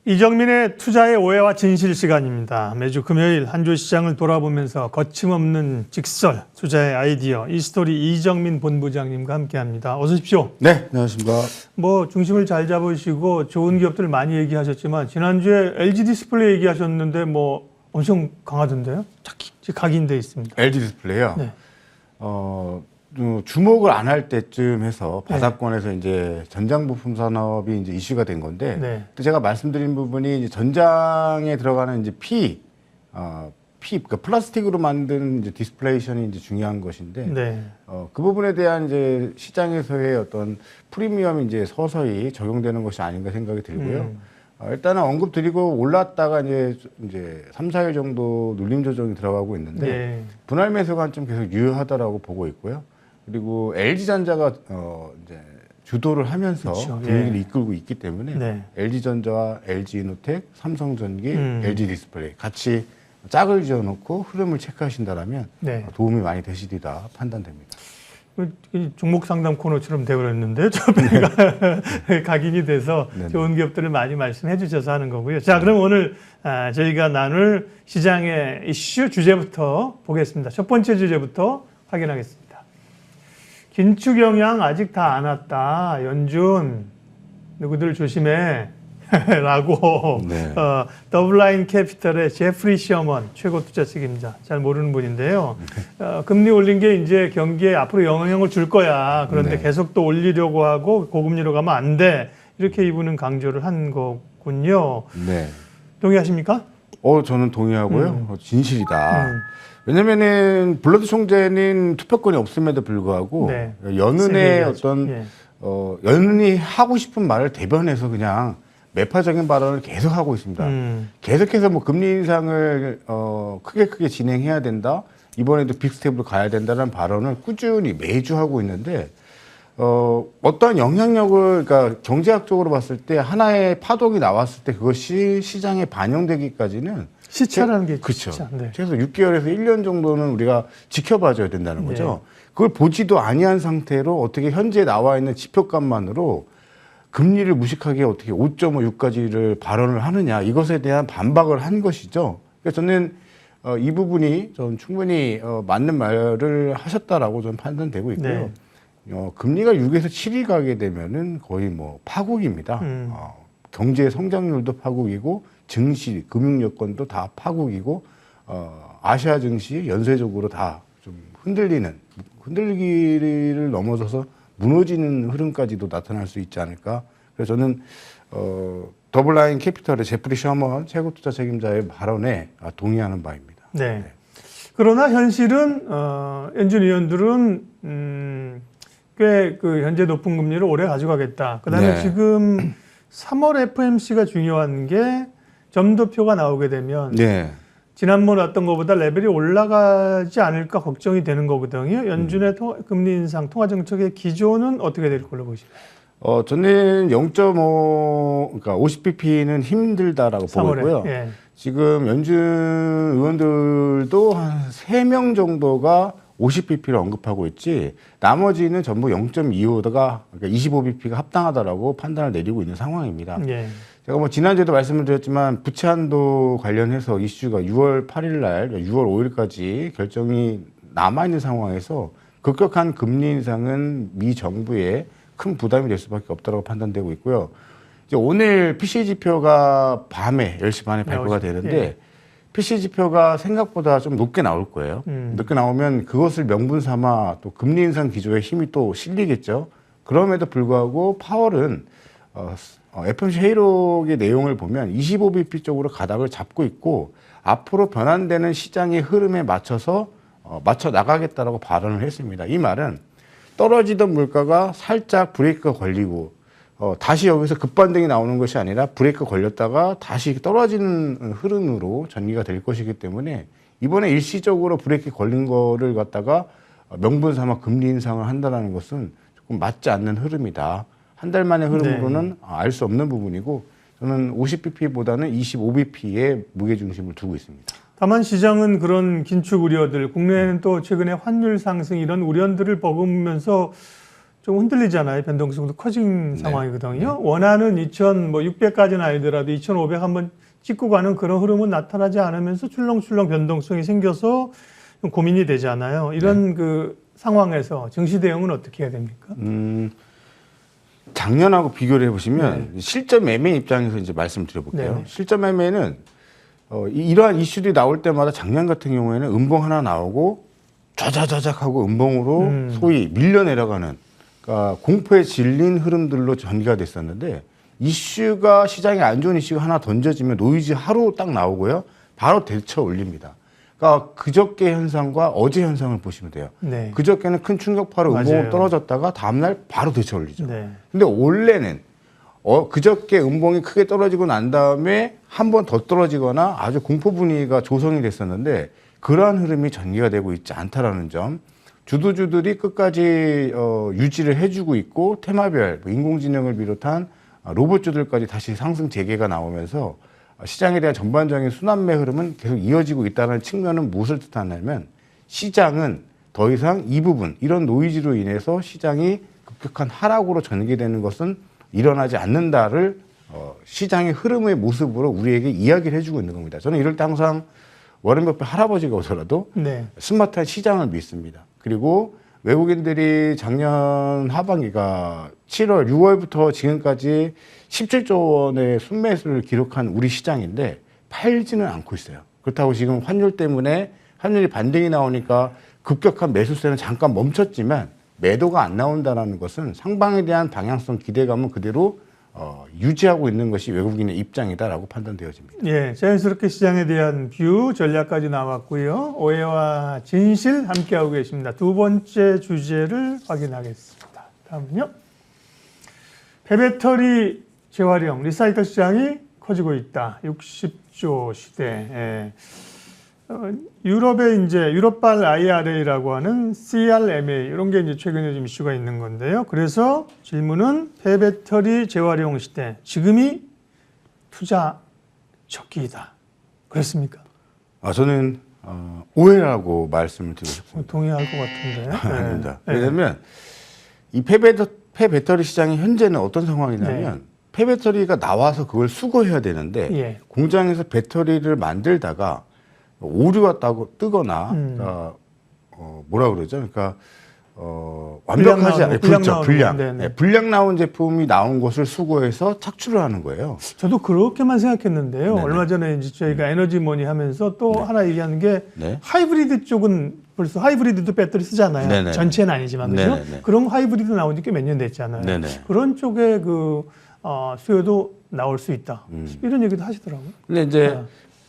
이정민의 투자의 오해와 진실 시간입니다. 매주 금요일 한 주 시장을 돌아보면서 거침없는 직설, 투자의 아이디어, 이스토리 이정민 본부장님과 함께합니다. 어서 오십시오. 네, 안녕하십니까. 중심을 잘 잡으시고 좋은 기업들 많이 얘기하셨지만 지난주에 LG 디스플레이 얘기하셨는데 엄청 강하던데요? 각인돼 있습니다. LG 디스플레이요. 네. 주목을 안 할 때쯤 해서 바사권에서 이제 전장 부품 산업이 이제 이슈가 된 건데, 네. 또 제가 말씀드린 부분이 이제 전장에 들어가는 이제 그러니까 플라스틱으로 만든 이제 디스플레이션이 이제 중요한 것인데, 네. 그 부분에 대한 이제 시장에서의 어떤 프리미엄이 이제 서서히 적용되는 것이 아닌가 생각이 들고요. 일단은 언급 드리고 올랐다가 이제 3, 4일 정도 눌림 조정이 들어가고 있는데, 네. 분할 매수가 좀 계속 유효하다라고 보고 있고요. 그리고 LG전자가 이제 주도를 하면서 그렇죠. 분위기를 이끌고 있기 때문에 네. LG전자와 LG이노텍, 삼성전기, LG디스플레이 같이 짝을 지어놓고 흐름을 체크하신다라면 네. 도움이 많이 되시리라 판단됩니다. 종목 상담 코너처럼 되어버렸는데 저희가 각인이 돼서 네네. 좋은 기업들을 많이 말씀해 주셔서 하는 거고요. 자, 그럼 오늘 저희가 나눌 시장의 이슈 주제부터 보겠습니다. 첫 번째 주제부터 확인하겠습니다. 긴축 영향 아직 다 안 왔다. 연준 누구들 조심해 라고 네. 더블라인 캐피털의 제프리 셔먼 최고 투자 책임자, 잘 모르는 분인데요. 금리 올린 게 이제 경기에 앞으로 영향을 줄 거야. 그런데 네. 계속 또 올리려고 하고 고금리로 가면 안 돼. 이렇게 이분은 강조를 한 거군요. 네. 동의하십니까? 저는 동의하고요. 진실이다. 왜냐면은 블러드 총재는 투표권이 없음에도 불구하고 네. 연은의 얘기하죠. 어떤 예. 연은이 하고 싶은 말을 대변해서 그냥 매파적인 발언을 계속 하고 있습니다. 계속해서 금리 인상을 크게 진행해야 된다. 이번에도 빅스텝으로 가야 된다는 발언을 꾸준히 매주 하고 있는데 어떠한 영향력을, 그러니까 경제학적으로 봤을 때 하나의 파동이 나왔을 때 그것이 시장에 반영되기까지는 시차라는 게 그렇죠. 시차. 네. 최소 6개월에서 1년 정도는 우리가 지켜봐줘야 된다는 거죠. 그걸 보지도 아니한 상태로 어떻게 현재 나와 있는 지표값만으로 금리를 무식하게 어떻게 5.5, 6까지를 발언을 하느냐, 이것에 대한 반박을 한 것이죠. 그래서 저는 이 부분이 전 충분히 맞는 말을 하셨다라고 저는 판단되고 있고요. 금리가 6에서 7이 가게 되면은 거의 파국입니다. 경제 성장률도 파국이고 증시, 금융 여건도 다 파국이고 아시아 증시 연쇄적으로 다 좀 흔들기를 넘어서서 무너지는 흐름까지도 나타날 수 있지 않을까. 그래서 저는 더블라인 캐피털의 제프리 셔먼 최고 투자 책임자의 발언에 동의하는 바입니다. 네. 그러나 현실은 연준 위원들은 꽤 현재 높은 금리를 오래 가져가겠다. 그다음에 네. 지금 3월 FMC가 중요한 게 점도표가 나오게 되면 네. 지난번 왔던 것보다 레벨이 올라가지 않을까 걱정이 되는 거거든요. 연준의 금리 인상 통화 정책의 기조는 어떻게 될 걸로 보시나요? 저는 0.5, 그러니까 50bp는 힘들다라고 보고 3월에. 있고요. 예. 지금 연준 의원들도 한 3명 정도가 50bp를 언급하고 있지, 나머지는 전부 0.25가, 그러니까 25bp가 합당하다라고 판단을 내리고 있는 상황입니다. 예. 제가 지난주에도 말씀을 드렸지만 부채 한도 관련해서 이슈가 6월 8일 날, 6월 5일까지 결정이 남아있는 상황에서 급격한 금리 인상은 미 정부에 큰 부담이 될 수밖에 없다고 판단되고 있고요. 이제 오늘 PC 지표가 밤에 10시 반에 발표가 되는데, 예. PC 지표가 생각보다 좀 높게 나올 거예요. 높게 나오면 그것을 명분 삼아 또 금리 인상 기조에 힘이 또 실리겠죠. 그럼에도 불구하고 파월은 FOMC 회의록의 내용을 보면 25bp 쪽으로 가닥을 잡고 있고, 앞으로 변환되는 시장의 흐름에 맞춰서 맞춰 나가겠다라고 발언을 했습니다. 이 말은 떨어지던 물가가 살짝 브레이크가 걸리고 다시 여기서 급반등이 나오는 것이 아니라 브레이크 걸렸다가 다시 떨어지는 흐름으로 전개가 될 것이기 때문에 이번에 일시적으로 브레이크 걸린 거를 갖다가 명분 삼아 금리 인상을 한다는 것은 조금 맞지 않는 흐름이다. 한 달 만의 흐름으로는 알 수 없는 부분이고, 저는 50bp보다는 25bp에 무게중심을 두고 있습니다. 다만 시장은 그런 긴축 우려들, 국내에는 또 최근에 환율 상승 이런 우려들을 버금으면서 좀 흔들리잖아요. 변동성도 커진 상황이거든요. 원하는 2,600까지는 아니더라도 2,500 한번 찍고 가는 그런 흐름은 나타나지 않으면서 출렁출렁 변동성이 생겨서 좀 고민이 되잖아요. 이런 그 상황에서 증시 대응은 어떻게 해야 됩니까? 작년하고 비교를 해보시면 실전 매매 입장에서 이제 말씀을 드려볼게요. 네네. 실전 매매는 이러한 이슈들이 나올 때마다 작년 같은 경우에는 음봉 하나 나오고 좌자자작하고 음봉으로 소위 밀려 내려가는, 그러니까 공포에 질린 흐름들로 전개가 됐었는데, 이슈가 시장에 안 좋은 이슈가 하나 던져지면 노이즈 하루 딱 나오고요, 바로 되쳐 올립니다. 그러니까 그저께 현상과 어제 현상을 보시면 돼요. 네. 그저께는 큰 충격파로 맞아요. 음봉으로 떨어졌다가 다음날 바로 되쳐 올리죠. 네. 근데 원래는 그저께 음봉이 크게 떨어지고 난 다음에 한 번 더 떨어지거나 아주 공포 분위기가 조성이 됐었는데, 그러한 흐름이 전개가 되고 있지 않다라는 점, 주도주들이 끝까지 유지를 해주고 있고, 테마별 인공지능을 비롯한 로봇주들까지 다시 상승 재개가 나오면서 시장에 대한 전반적인 순환매 흐름은 계속 이어지고 있다는 측면은 무엇을 뜻하냐면, 시장은 더 이상 이 부분, 이런 노이즈로 인해서 시장이 급격한 하락으로 전개되는 것은 일어나지 않는다를 시장의 흐름의 모습으로 우리에게 이야기를 해주고 있는 겁니다. 저는 이럴 때 항상 워런 버핏 할아버지가 오더라도 네. 스마트한 시장을 믿습니다. 그리고 외국인들이 작년 하반기가 7월, 6월부터 지금까지 17조 원의 순매수를 기록한 우리 시장인데 팔지는 않고 있어요. 그렇다고 지금 환율 때문에 환율이 반등이 나오니까 급격한 매수세는 잠깐 멈췄지만 매도가 안 나온다는 것은 상방에 대한 방향성 기대감은 그대로 유지하고 있는 것이 외국인의 입장이다라고 판단되어집니다. 예, 자연스럽게 시장에 대한 뷰, 전략까지 나왔고요. 오해와 진실 함께하고 계십니다. 두 번째 주제를 확인하겠습니다. 다음은요. 폐배터리 재활용, 리사이클 시장이 커지고 있다. 60조 시대. 예. 유럽의 이제 유럽발 IRA라고 하는 CRMA 이런 게 이제 최근에 좀 이슈가 있는 건데요. 그래서 질문은 폐배터리 재활용 시대, 지금이 투자 적기이다. 그렇습니까? 저는 오해라고 말씀을 드리고 싶습니다. 동의할 것 같은데. 아닙니다. 네. 왜냐하면 이 폐배터리 시장이 현재는 어떤 상황이냐면, 폐배터리가 나와서 그걸 수거해야 되는데 예. 공장에서 배터리를 만들다가 오류가 뜨거나 그러니까 뭐라 그러죠? 그러니까 완벽하지 않은 불량 나온 제품이 나온 것을 수거해서 착출을 하는 거예요. 저도 그렇게만 생각했는데요. 네네. 얼마 전에 이제 저희가 에너지머니 하면서 또 하나 얘기하는 게 하이브리드 쪽은 벌써 하이브리드도 배터리 쓰잖아요. 네네. 전체는 아니지만 그죠? 네네네. 그런 하이브리드 나온 지 꽤 몇 년 됐잖아요. 네네. 그런 쪽에 그 수요도 나올 수 있다. 이런 얘기도 하시더라고요. 근데 이제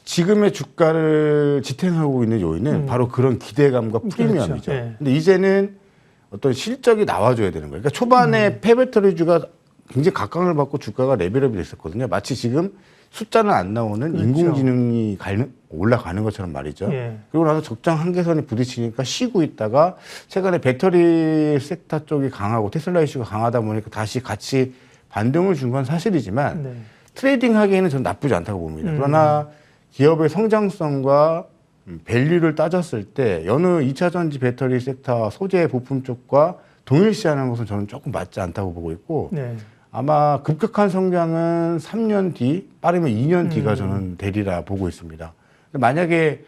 지금의 주가를 지탱하고 있는 요인은 바로 그런 기대감과 프리미엄이죠. 그렇죠. 네. 근데 이제는 어떤 실적이 나와줘야 되는 거예요. 그러니까 초반에 폐배터리주가 굉장히 각광을 받고 주가가 레벨업이 됐었거든요. 마치 지금 숫자는 안 나오는 그렇죠. 인공지능이 올라가는 것처럼 말이죠. 예. 그리고 나서 적정 한계선에 부딪히니까 쉬고 있다가 최근에 배터리 섹터 쪽이 강하고 테슬라 이슈가 강하다 보니까 다시 같이 반등을 준 건 사실이지만 트레이딩 하기에는 저는 나쁘지 않다고 봅니다. 그러나 기업의 성장성과 밸류를 따졌을 때 여느 2차 전지 배터리 섹터 소재 부품 쪽과 동일시하는 것은 저는 조금 맞지 않다고 보고 있고, 아마 급격한 성장은 3년 뒤, 빠르면 2년 뒤가 저는 되리라 보고 있습니다. 근데 만약에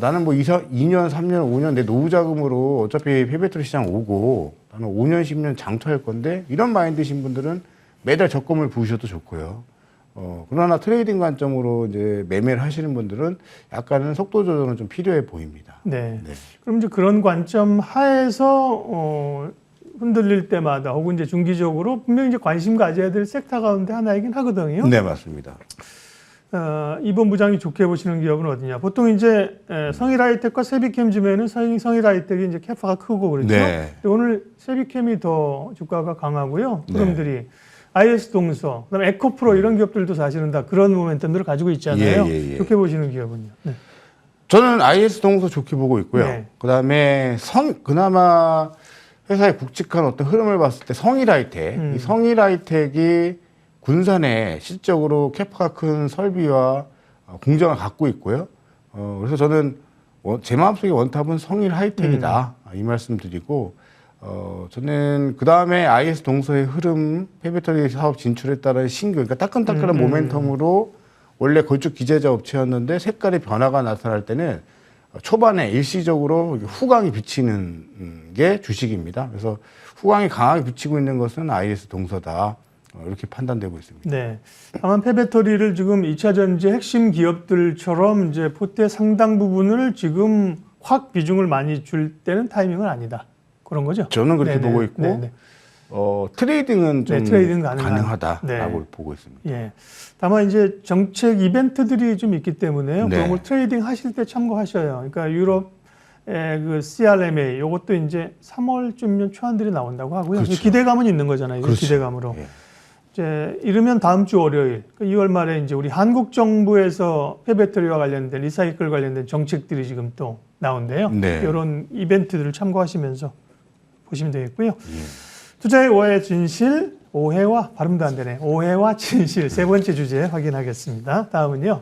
나는 뭐 2년, 3년, 5년 내 노후 자금으로 어차피 폐배터리 시장 오고 나는 5년, 10년 장투할 건데, 이런 마인드신 분들은 매달 적금을 부으셔도 좋고요. 그러나 트레이딩 관점으로 이제 매매를 하시는 분들은 약간은 속도 조절은 좀 필요해 보입니다. 네. 그럼 이제 그런 관점 하에서 흔들릴 때마다 혹은 이제 중기적으로 분명히 이제 관심 가져야 될 섹터 가운데 하나이긴 하거든요. 네, 맞습니다. 이번 부장이 좋게 보시는 기업은 어디냐? 보통 이제 성일하이텍과 세비캠 즈면은 성일하이텍이 이제 캐파가 크고 그렇죠. 네. 오늘 세비캠이 더 주가가 강하고요. 흐름들이. IS 동서, 그다음에 에코프로 이런 기업들도 사실은 다 그런 모멘텀들을 가지고 있잖아요. 좋게 보시는 기업은요. 네. 저는 IS 동서 좋게 보고 있고요. 그다음에 그나마 회사의 굵직한 어떤 흐름을 봤을 때 성일하이텍, 이 성일하이텍이 군산에 실적으로 캐파가 큰 설비와 공장을 갖고 있고요. 그래서 저는 제 마음속의 원탑은 성일하이텍이다 이 말씀드리고, 저는 그 다음에 IS 동서의 흐름, 폐배터리 사업 진출에 따른 신규, 그러니까 따끈따끈한 모멘텀으로 원래 건축 기재자 업체였는데 색깔의 변화가 나타날 때는 초반에 일시적으로 후광이 비치는 게 주식입니다. 그래서 후광이 강하게 비치고 있는 것은 IS 동서다. 이렇게 판단되고 있습니다. 네. 다만 폐배터리를 지금 2차 전지 핵심 기업들처럼 이제 포트의 상당 부분을 지금 확 비중을 많이 줄 때는 타이밍은 아니다. 그런 거죠? 저는 그렇게 네네. 보고 있고 네네. 트레이딩은 좀 트레이딩 가능하다라고 네. 보고 있습니다. 예. 다만 이제 정책 이벤트들이 좀 있기 때문에요. 네. 그런 걸 트레이딩 하실 때 참고하셔요. 그러니까 유럽의 그 CRMA 요것도 이제 3월쯤이면 초안들이 나온다고 하고요. 그렇죠. 기대감은 있는 거잖아요. 그렇죠. 기대감으로. 예. 이제 이르면 다음 주 월요일, 2월 말에 이제 우리 한국 정부에서 폐배터리와 관련된 리사이클 관련된 정책들이 지금 또 나온대요. 네. 이런 이벤트들을 참고하시면서 보시면 되겠고요. 투자의 오해 진실, 오해와 발음도 안 되네. 오해와 진실 세 번째 주제 확인하겠습니다. 다음은요.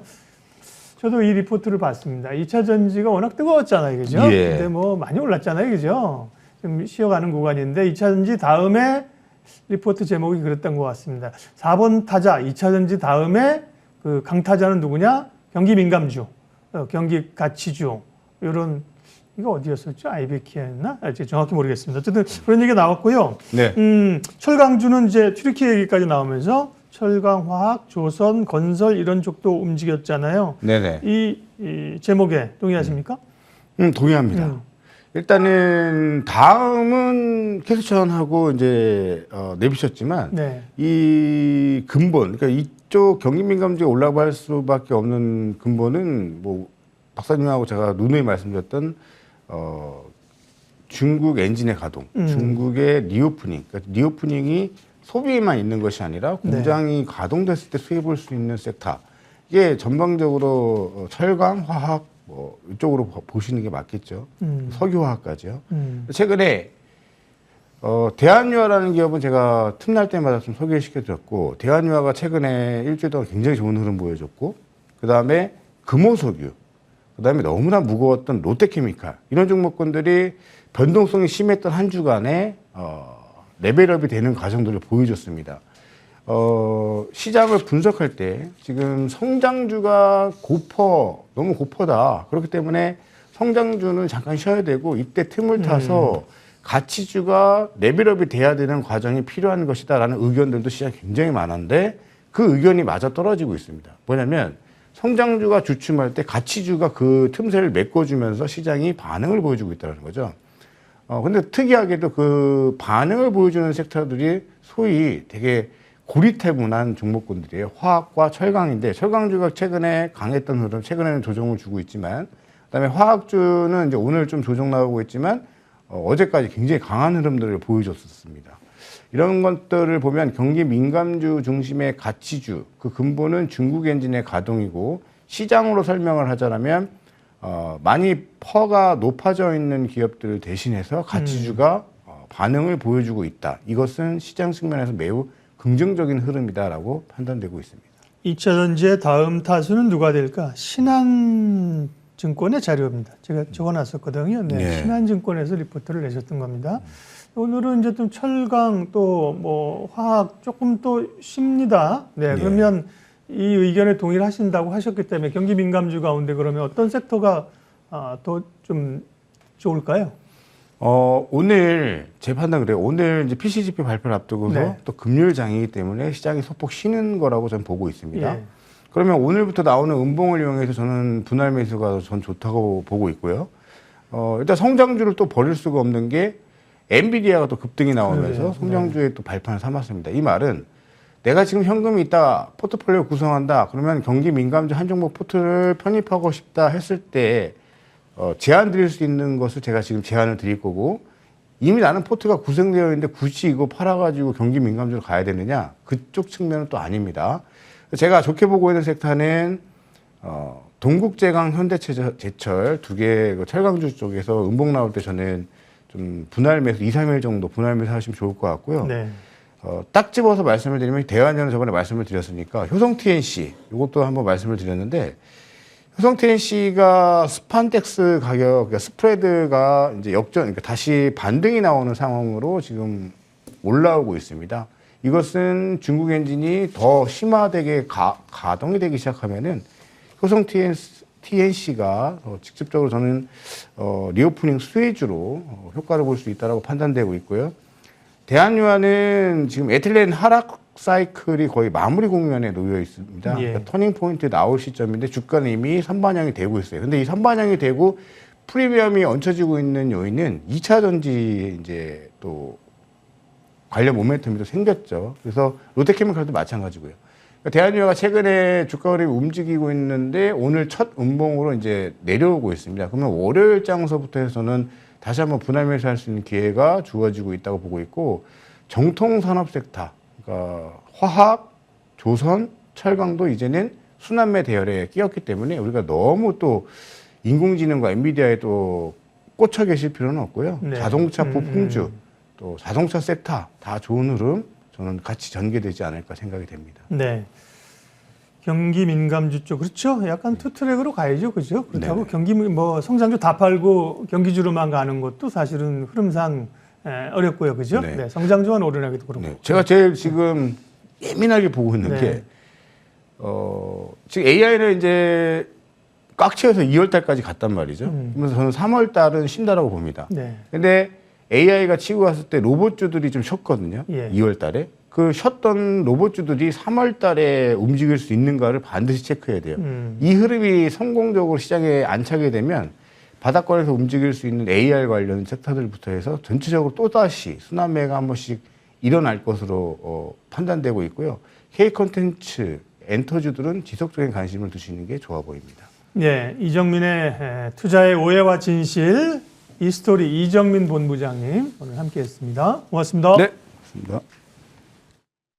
저도 이 리포트를 봤습니다. 2차 전지가 워낙 뜨거웠잖아요, 그죠? 예. 근데 뭐 많이 올랐잖아요, 그죠? 좀 쉬어가는 구간인데 2차 전지 다음에 리포트 제목이 그랬던 것 같습니다. 4번 타자, 2차 전지 다음에 그 강타자는 누구냐? 경기 민감주, 경기 가치주, 이런, 이거 어디였었죠? 아이베키아였나? 정확히 모르겠습니다. 어쨌든 그런 얘기가 나왔고요. 네. 철강주는 이제 튀르키 얘기까지 나오면서 철강, 화학, 조선, 건설 이런 쪽도 움직였잖아요. 네네. 이 제목에 동의하십니까? 동의합니다. 일단은 다음은 캐스천하고 이제 내비셨지만 네. 이 근본, 그러니까 이쪽 경기민감주가 올라갈 수밖에 없는 근본은 뭐 박사님하고 제가 누누이 말씀드렸던 중국 엔진의 가동, 중국의 리오프닝, 그러니까 리오프닝이 소비에만 있는 것이 아니라 공장이 가동됐을 때 수입을 수 있는 섹터. 이게 전방적으로 철강, 화학 뭐 이쪽으로 보시는 게 맞겠죠. 석유화학까지요. 최근에 대한유화라는 기업은 제가 틈날 때마다 좀 소개시켜드렸고, 대한유화가 최근에 일주일 동안 굉장히 좋은 흐름 보여줬고, 그 다음에 금호석유, 그 다음에 너무나 무거웠던 롯데케미칼, 이런 종목군들이 변동성이 심했던 한 주간에 레벨업이 되는 과정들을 보여줬습니다. 시장을 분석할 때 지금 성장주가 너무 고퍼다. 그렇기 때문에 성장주는 잠깐 쉬어야 되고, 이때 틈을 타서 가치주가 레벨업이 돼야 되는 과정이 필요한 것이다라는 의견들도 시장에 굉장히 많은데, 그 의견이 맞아 떨어지고 있습니다. 뭐냐면 성장주가 주춤할 때 가치주가 그 틈새를 메꿔주면서 시장이 반응을 보여주고 있다는 거죠. 근데 특이하게도 그 반응을 보여주는 섹터들이 소위 되게 고리타분한 종목군들이에요. 화학과 철강인데, 철강주가 최근에 강했던 흐름, 최근에는 조정을 주고 있지만, 그다음에 화학주는 이제 오늘 좀 조정 나오고 있지만 어제까지 굉장히 강한 흐름들을 보여줬었습니다. 이런 것들을 보면 경기 민감주 중심의 가치주, 그 근본은 중국 엔진의 가동이고, 시장으로 설명을 하자면 많이 퍼가 높아져 있는 기업들을 대신해서 가치주가 반응을 보여주고 있다. 이것은 시장 측면에서 매우 긍정적인 흐름이다라고 판단되고 있습니다. 2차 전지의 다음 타수는 누가 될까? 신한증권의 자료입니다. 제가 적어놨었거든요. 네, 네. 신한증권에서 리포트를 내셨던 겁니다. 오늘은 이제 좀 철강 또 뭐 화학 조금 또 쉽니다. 네, 네. 그러면 이 의견에 동의를 하신다고 하셨기 때문에 경기 민감주 가운데 그러면 어떤 섹터가 더 좀 좋을까요? 오늘 제 판단 그래요. 오늘 이제 PCGP 발표를 앞두고서 네. 또 금요일 장이기 때문에 시장이 소폭 쉬는 거라고 저는 보고 있습니다. 예. 그러면 오늘부터 나오는 음봉을 이용해서 저는 분할 매수가 전 좋다고 보고 있고요. 일단 성장주를 또 버릴 수가 없는 게 엔비디아가 또 급등이 나오면서 그래요. 성장주에 또 발판을 삼았습니다. 이 말은 내가 지금 현금이 있다, 포트폴리오 구성한다, 그러면 경기 민감주 한 종목 포트를 편입하고 싶다 했을 때 제안 드릴 수 있는 것을 제가 지금 제안을 드릴 거고, 이미 나는 포트가 구성되어 있는데 굳이 이거 팔아가지고 경기 민감주로 가야 되느냐? 그쪽 측면은 또 아닙니다. 제가 좋게 보고 있는 섹터는 동국제강, 현대제철 두 개 철강주 쪽에서 음봉 나올 때 저는 좀 분할 매수 2, 3일 정도 분할 매수 하시면 좋을 것 같고요. 네. 딱 집어서 말씀을 드리면, 대한연은 저번에 말씀을 드렸으니까 효성 TNC 이것도 한번 말씀을 드렸는데, 효성 TNC가 스판덱스 가격, 그러니까 스프레드가 이제 역전, 그러니까 다시 반등이 나오는 상황으로 지금 올라오고 있습니다. 이것은 중국 엔진이 더 심화되게 가동이 되기 시작하면은 효성 TNC가 직접적으로 저는 리오프닝 수혜주로 효과를 볼 수 있다고 판단되고 있고요. 대한유화는 지금 에틸렌 하락 사이클이 거의 마무리 국면에 놓여 있습니다. 예. 그러니까 터닝 포인트 나올 시점인데 주가는 이미 선반영이 되고 있어요. 근데 이 선반영이 되고 프리미엄이 얹혀지고 있는 요인은 2차 전지 이제 또 관련 모멘텀이 또 생겼죠. 그래서 롯데케미칼도 마찬가지고요. 그러니까 대한유화가 최근에 주가 흐름이 움직이고 있는데 오늘 첫 음봉으로 이제 내려오고 있습니다. 그러면 월요일 장서부터 해서는 다시 한번 분할 매수할 수 있는 기회가 주어지고 있다고 보고 있고, 정통 산업 섹터, 그러니까 화학, 조선, 철강도 이제는 순환매 대열에 끼었기 때문에 우리가 너무 또 인공지능과 엔비디아에 또 꽂혀 계실 필요는 없고요. 네. 자동차 부품주, 또 자동차 섹터 다 좋은 흐름 저는 같이 전개되지 않을까 생각이 됩니다. 네. 경기 민감주 쪽 그렇죠. 약간 투트랙으로 가야죠, 그죠? 그렇다고 네네. 경기 뭐 성장주 다 팔고 경기주로만 가는 것도 사실은 흐름상 어렵고요, 그죠? 네. 네. 성장주만 오르나기도 그렇고. 네. 제가 제일 지금 예민하게 보고 있는 네. 게 지금 AI는 이제 꽉 채워서 2월 달까지 갔단 말이죠. 그래서 저는 3월 달은 쉰다라고 봅니다. 네. 근데 AI가 치고 갔을 때 로봇주들이 좀 쉬었거든요. 예. 2월 달에. 그 쉬었던 로봇주들이 3월 달에 움직일 수 있는가를 반드시 체크해야 돼요. 이 흐름이 성공적으로 시장에 안차게 되면 바닥권에서 움직일 수 있는 AR 관련 섹터들부터 해서 전체적으로 또다시 순환매가 한 번씩 일어날 것으로 판단되고 있고요. K 콘텐츠, 엔터주들은 지속적인 관심을 두시는 게 좋아 보입니다. 네, 이정민의 투자의 오해와 진실, 이 스토리 이정민 본부장님 오늘 함께했습니다. 고맙습니다. 네, 고맙습니다.